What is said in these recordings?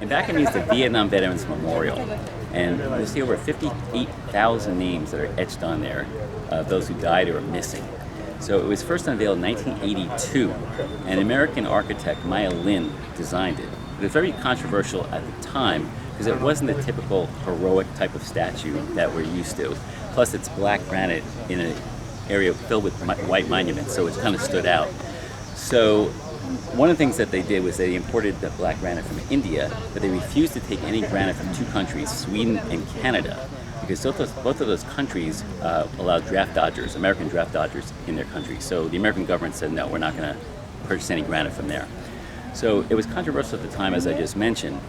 And back it means the Vietnam Veterans Memorial. And you'll see over 58,000 names that are etched on there of those who died or are missing. So it was first unveiled in 1982, and American architect Maya Lin designed it. It was very controversial at the time because it wasn't the typical heroic type of statue that we're used to. Plus, it's black granite in an area filled with white monuments, so it kind of stood out. So one of the things that they did was they imported the black granite from India, but they refused to take any granite from two countries, Sweden and Canada, because both of those countries allowed draft dodgers, American draft dodgers, in their country. So the American government said, no, we're not going to purchase any granite from there. So it was controversial at the time, as I just mentioned.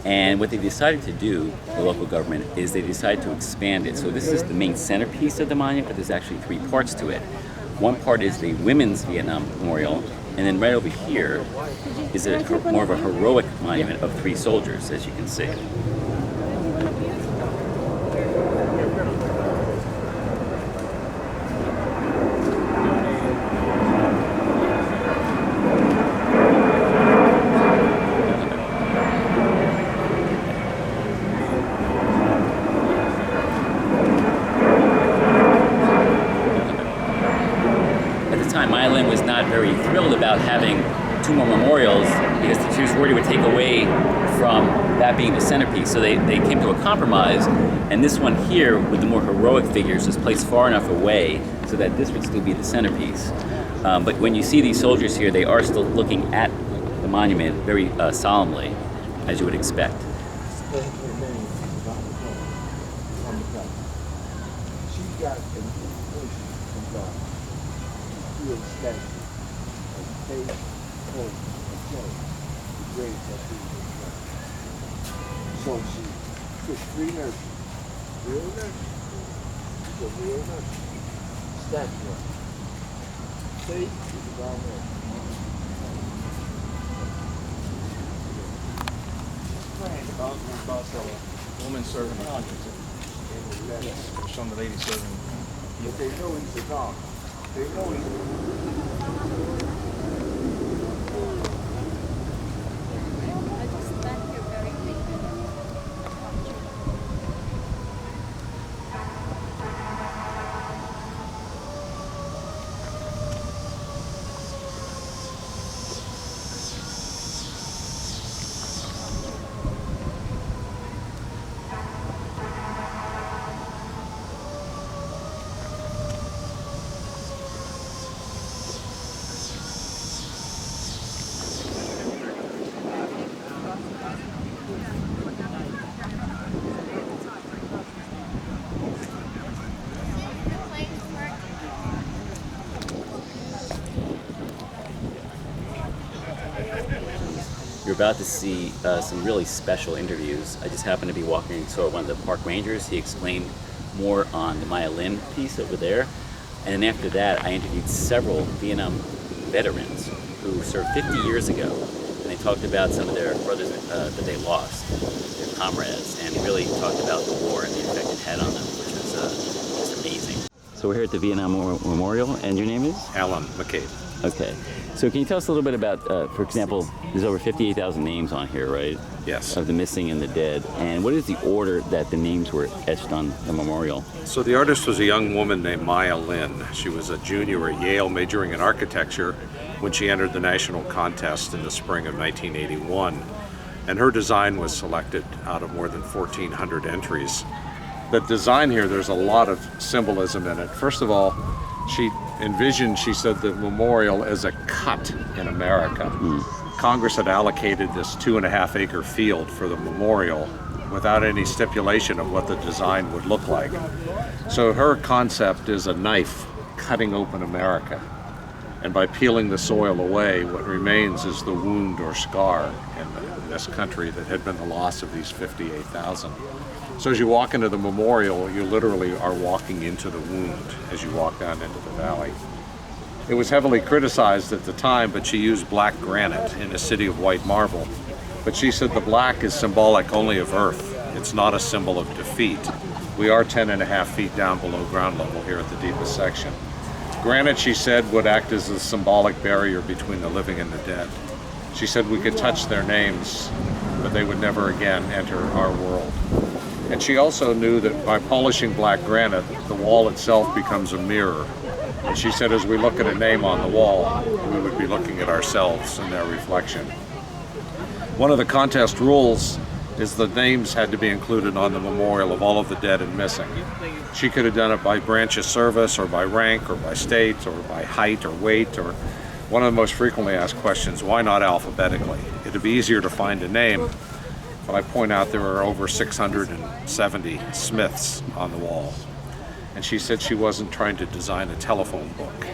And what they decided to do, the local government, is they decided to expand it. So this is the main centerpiece of the monument, but there's actually three parts to it. One part is the Women's Vietnam Memorial, and then right over here is more of a heroic monument of three soldiers, as you can see. Maya Lin was not very thrilled about having two more memorials because she was worried it would take away from that being the centerpiece. So they came to a compromise, and this one here with the more heroic figures was placed far enough away so that this would still be the centerpiece. But when you see these soldiers here, they are still looking at the monument very solemnly, as you would expect. So she took three nurses, real nurses, she's a real nurse, statue. See, she's down there. About a woman serving the country. Showing the lady serving. But they know he's a dog. They know he's a dog. You're about to see some really special interviews. I just happened to be walking and saw one of the park rangers. He explained more on the Maya Lin piece over there. And then after that, I interviewed several Vietnam veterans who served 50 years ago. And they talked about some of their brothers that they lost, their comrades, and really talked about the war and the effect it had on them, which was just amazing. So we're here at the Vietnam Memorial, and your name is? Alan McCabe. Okay. So can you tell us a little bit about, for example, there's over 58,000 names on here, right? Yes. Of the missing and the dead. And what is the order that the names were etched on the memorial? So the artist was a young woman named Maya Lin. She was a junior at Yale majoring in architecture when she entered the national contest in the spring of 1981. And her design was selected out of more than 1,400 entries. The design here, there's a lot of symbolism in it. First of all, she envisioned, she said, the memorial as a cut in America. Congress had allocated this 2.5-acre field for the memorial without any stipulation of what the design would look like. So her concept is a knife cutting open America. And by peeling the soil away, what remains is the wound or scar in this country that had been the loss of these 58,000. So as you walk into the memorial, you literally are walking into the wound as you walk down into the valley. It was heavily criticized at the time, but she used black granite in a city of white marble. But she said the black is symbolic only of earth. It's not a symbol of defeat. We are 10.5 feet down below ground level here at the deepest section. Granite, she said, would act as a symbolic barrier between the living and the dead. She said we could touch their names but they would never again enter our world. And she also knew that by polishing black granite, the wall itself becomes a mirror. And she said as we look at a name on the wall, we would be looking at ourselves in their reflection. One of the contest rules is the names had to be included on the memorial of all of the dead and missing. She could have done it by branch of service, or by rank, or by state, or by height or weight, or one of the most frequently asked questions, why not alphabetically? It'd be easier to find a name, but I point out there are over 670 Smiths on the wall. And she said she wasn't trying to design a telephone book.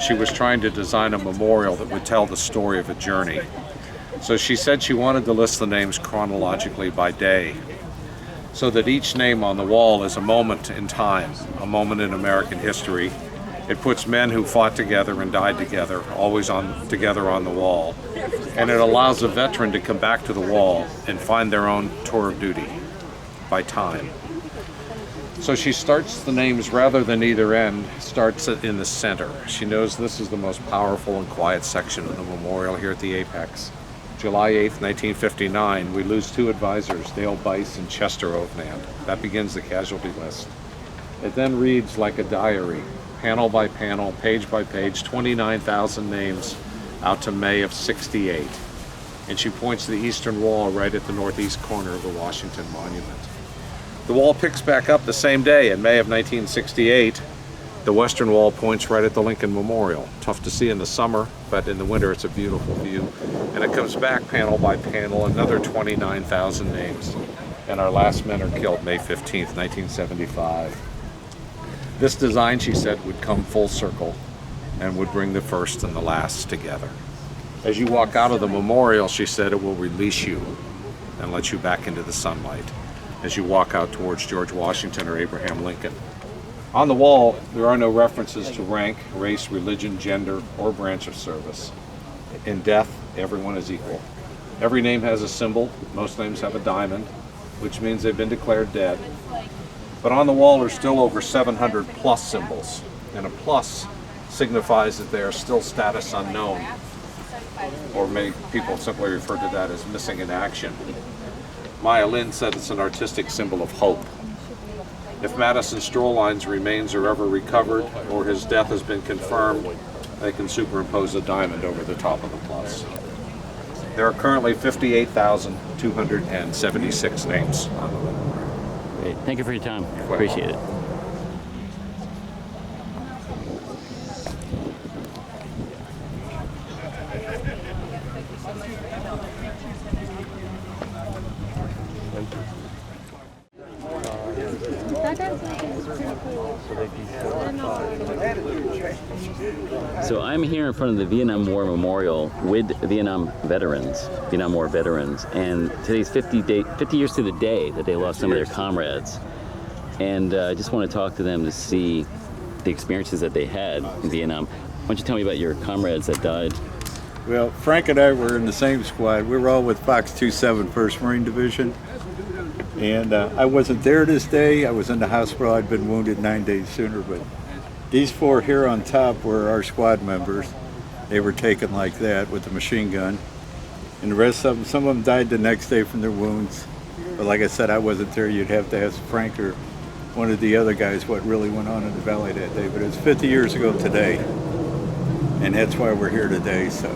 She was trying to design a memorial that would tell the story of a journey. So she said she wanted to list the names chronologically by day, so that each name on the wall is a moment in time, a moment in American history. It puts men who fought together and died together, always together on the wall. And it allows a veteran to come back to the wall and find their own tour of duty by time. So she starts the names rather than either end, starts it in the center. She knows this is the most powerful and quiet section of the memorial here at the apex. July 8th, 1959, we lose two advisors, Dale Bice and Chester Oatman. That begins the casualty list. It then reads like a diary, panel by panel, page by page, 29,000 names out to May of '68. And she points to the eastern wall right at the northeast corner of the Washington Monument. The wall picks back up the same day in May of 1968. The western wall points right at the Lincoln Memorial. Tough to see in the summer, but in the winter it's a beautiful view. And it comes back panel by panel, another 29,000 names. And our last men are killed May 15th, 1975. This design, she said, would come full circle and would bring the first and the last together. As you walk out of the memorial, she said, it will release you and let you back into the sunlight as you walk out towards George Washington or Abraham Lincoln. On the wall, there are no references to rank, race, religion, gender, or branch of service. In death, everyone is equal. Every name has a symbol. Most names have a diamond, which means they've been declared dead. But on the wall are still over 700 plus symbols, and a plus signifies that they are still status unknown, or many people simply refer to that as missing in action. Maya Lin said it's an artistic symbol of hope. If Madison Strolline's remains are ever recovered or his death has been confirmed, they can superimpose a diamond over the top of the plus. There are currently 58,276 names on the wall. Great. Thank you for your time. Appreciate it. So I'm here in front of the Vietnam War Memorial with Vietnam War veterans, and today's 50 years to the day that they lost some of their comrades. And I just want to talk to them to see the experiences that they had in Vietnam. Why don't you tell me about your comrades that died? Well, Frank and I were in the same squad. We were all with Fox 27 1st Marine Division. And I wasn't there this day. I was in the hospital. I'd been wounded 9 days sooner, but these four here on top were our squad members. They were taken like that with the machine gun. And the rest of them, some of them died the next day from their wounds. But like I said, I wasn't there. You'd have to ask Frank or one of the other guys what really went on in the valley that day. But it was 50 years ago today. And that's why we're here today, so.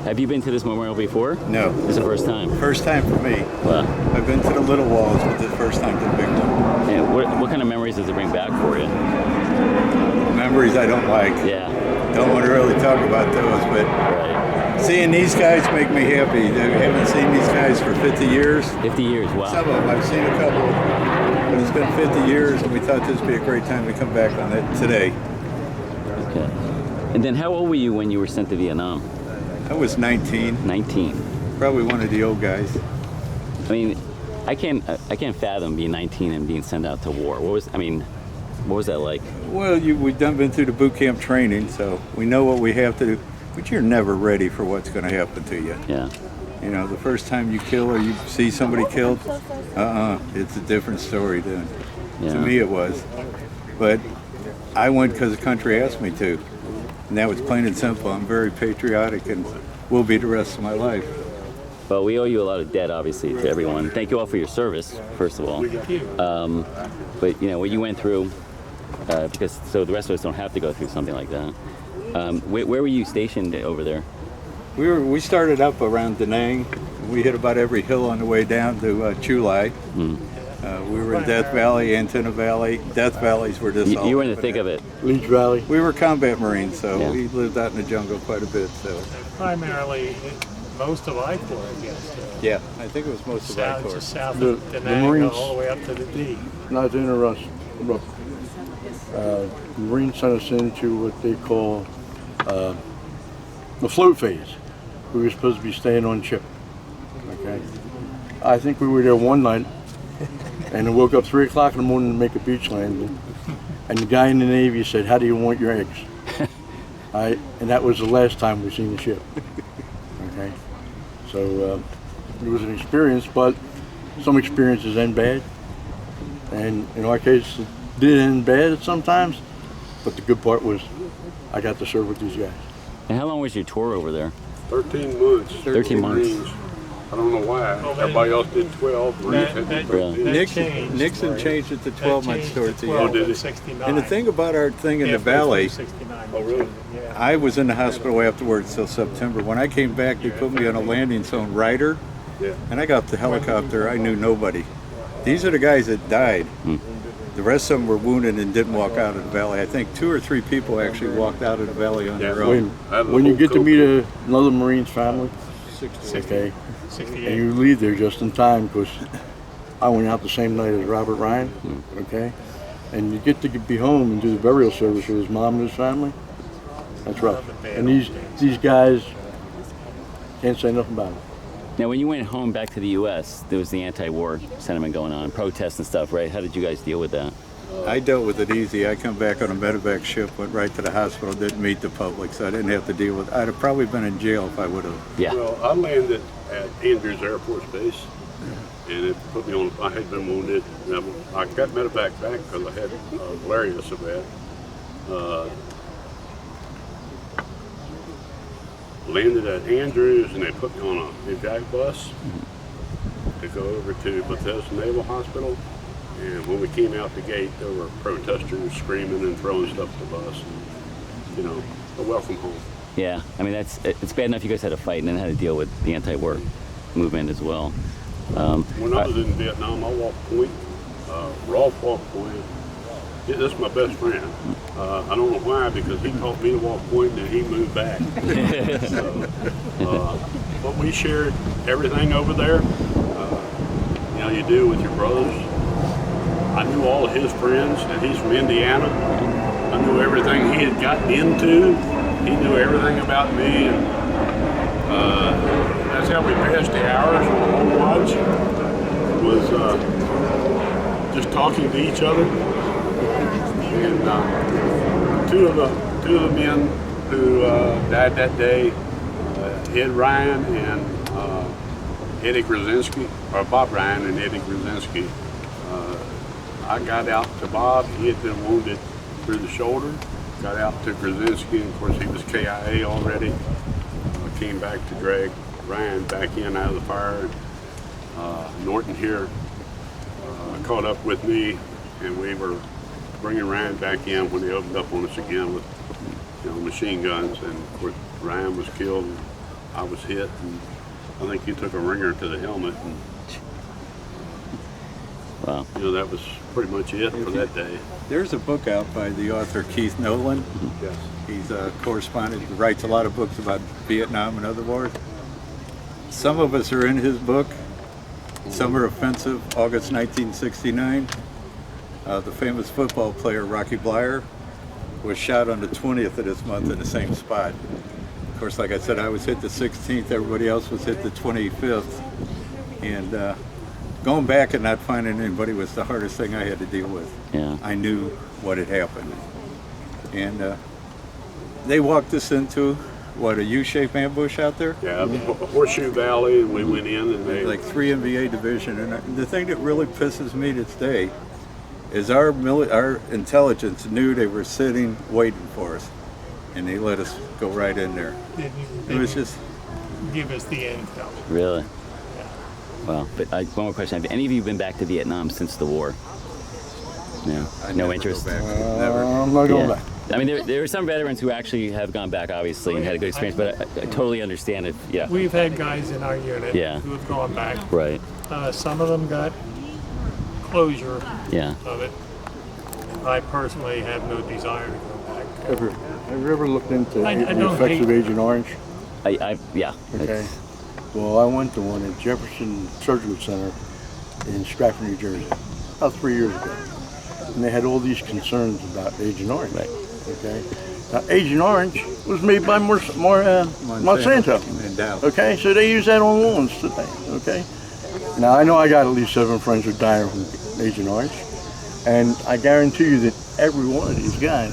Have you been to this memorial before? No. This is the first time? First time for me. Wow. I've been to the little walls, but the first time to the big one. And what kind of memories does it bring back for you? Memories I don't like. Yeah. Don't want to really talk about those, but Right. seeing these guys make me happy. I haven't seen these guys for 50 years. 50 years, wow. Some of them, I've seen a couple, but it's been 50 years, and we thought this would be a great time to come back on it today. Okay. And then how old were you when you were sent to Vietnam? I was 19, 19. probably one of the old guys. I mean, I can't fathom being 19 and being sent out to war. What was that like? Well, we've been through the boot camp training, so we know what we have to do, but you're never ready for what's going to happen to you. Yeah. You know, the first time you kill or you see somebody killed, it's a different story then. Yeah. To me it was. But I went because the country asked me to. And that was plain and simple. I'm very patriotic and will be the rest of my life. Well, we owe you a lot of debt, obviously, to everyone. Thank you all for your service, first of all. But you know what you went through, because so the rest of us don't have to go through something like that. Where were you stationed over there? We started up around Da Nang. We hit about every hill on the way down to Chulai. We were in Death Valley, Antenna Valley. Death Valleys were just all You were in the over thick there. of it. Leech Valley. We were combat Marines, so Yeah. we lived out in the jungle quite a bit. So Primarily, most of I-4, I guess. yeah, I think it was most of South, I-Corps. just south The- of Da the Nang, Marines- all the way up to the D. Not to interrupt, look, the Marines sent us into what they call the float phase. We were supposed to be staying on ship. Okay, I think we were there one night, and I woke up 3 o'clock in the morning to make a beach landing, and the guy in the Navy said, "How do you want your eggs?" And that was the last time we seen the ship. Okay, so it was an experience, but some experiences end bad. And in our case, it did end bad sometimes, but the good part was I got to serve with these guys. And how long was your tour over there? 13 months. 13 months. Marines. I don't know why. Everybody else did 12. Marines had That- 13. that Nixon, changed, Nixon right? changed it to That 12 months changed to towards the 12 end. did in it? 69. And the thing about our thing in the Halfway through valley, 69. Oh, really? Yeah. I was in the hospital afterwards till September. When I came back, they put me on a landing zone rider, Yeah. and I got off the helicopter. I knew nobody. These are the guys that died. The rest of them were wounded and didn't walk out of the valley. I think 2 or 3 people actually walked out of the valley on their When, own. I have a when you whole get to coat. meet another Marine's family, okay, 68. and you leave there just in time because I went out the same night as Robert Ryan, okay, and you get to be home and do the burial service with his mom and his family. That's rough. And these guys can't say nothing about it. Now, when you went home back to the U.S., there was the anti-war sentiment going on, protests and stuff, right? How did you guys deal with that? I dealt with it easy. I come back on a medevac ship, went right to the hospital, didn't meet the public, so I didn't have to deal with it. I'd have probably been in jail if I would have. Yeah. Well, I landed at Andrews Air Force Base, and it put me on. I had been wounded. And I got medevac back because I had malaria so bad. Landed at Andrews, and they put me on a evac bus to go over to Bethesda Naval Hospital. And when we came out the gate, there were protesters screaming and throwing stuff at the bus. And, you know, a welcome home. Yeah. I mean, it's bad enough you guys had to fight and then had to deal with the anti-war movement as well. When I was in Vietnam, I walked point, Rolf walked point. Yeah, that's my best friend. I don't know why, because he taught me to walk point and then he moved back. But we shared everything over there. You know, you do with your brothers. I knew all of his friends, and he's from Indiana. I knew everything he had gotten into. He knew everything about me, and that's how we passed the hours on the whole watch. Was just talking to each other. And two of the men who died that day, Ed Ryan and Eddie Grzinski, or Bob Ryan and Eddie Grzinski. I got out to Bob. He had been wounded through the shoulder. Got out to Grzinski, and of course he was KIA already. Came back to drag Ryan back in out of the fire. Norton here caught up with me, and we were bringing Ryan back in when they opened up on us again with, you know, machine guns. And of course Ryan was killed, and I was hit, and I think he took a ringer to the helmet. And Wow. you know, that was pretty much it for that day. There's a book out by the author Keith Nolan. Yes. He's a correspondent, he writes a lot of books about Vietnam and other wars. Some of us are in his book. Some are offensive. August 1969, the famous football player Rocky Blyer was shot on the 20th of this month in the same spot. Of course, like I said, I was hit the 16th, everybody else was hit the 25th. And going back and not finding anybody was the hardest thing I had to deal with. Yeah. I knew what had happened. And they walked us into, what, a U-shaped ambush out there? Yeah, Horseshoe Valley, and we went in, and they Like 3 MVA division. And the thing that really pisses me to this day is our intelligence knew they were sitting waiting for us, and they let us go right in there. It was just, give us the intel. Really? Well, but one more question. Have any of you been back to Vietnam since the war? No? No interest? I'm not going back. I mean, there are some veterans who actually have gone back, obviously, and had a good experience, but I totally understand if, yeah. We've had guys in our unit Yeah. who have gone back. Right. Some of them got closure Yeah. of it. I personally have no desire to go back. Have you ever looked into I the don't effects hate- of Agent Orange? Yeah. Okay. Well, I went to one at Jefferson Surgical Center in Stratford, New Jersey, about 3 years ago. And they had all these concerns about Agent Orange. Right. Okay. Now, Agent Orange was made by Monsanto. And Dow. Okay, so they use that on lawns today. Okay. Now I know I got at least 7 friends who died from Agent Orange, and I guarantee you that every one of these guys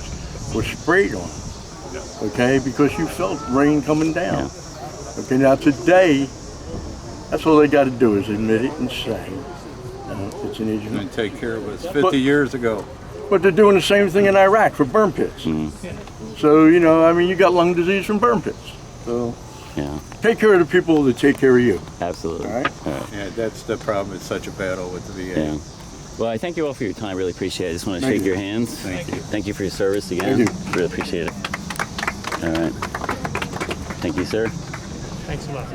was sprayed on. Okay, because you felt rain coming down. Okay, now today, that's all they got to do is admit it and say it's an Agent Orange. And take care of us 50 years ago. But they're doing the same thing in Iraq for burn pits. So, you know, I mean, you got lung disease from burn pits. So, Yeah. take care of the people that take care of you. Absolutely. All right? Yeah, that's the problem. It's such a battle with the VA. Yeah. Well, I thank you all for your time. Really appreciate it. I just want to Thank shake you. your hands. Thank you. Thank you for your service again. Thank Really appreciate it. All right. Thank you, sir. Thanks a lot.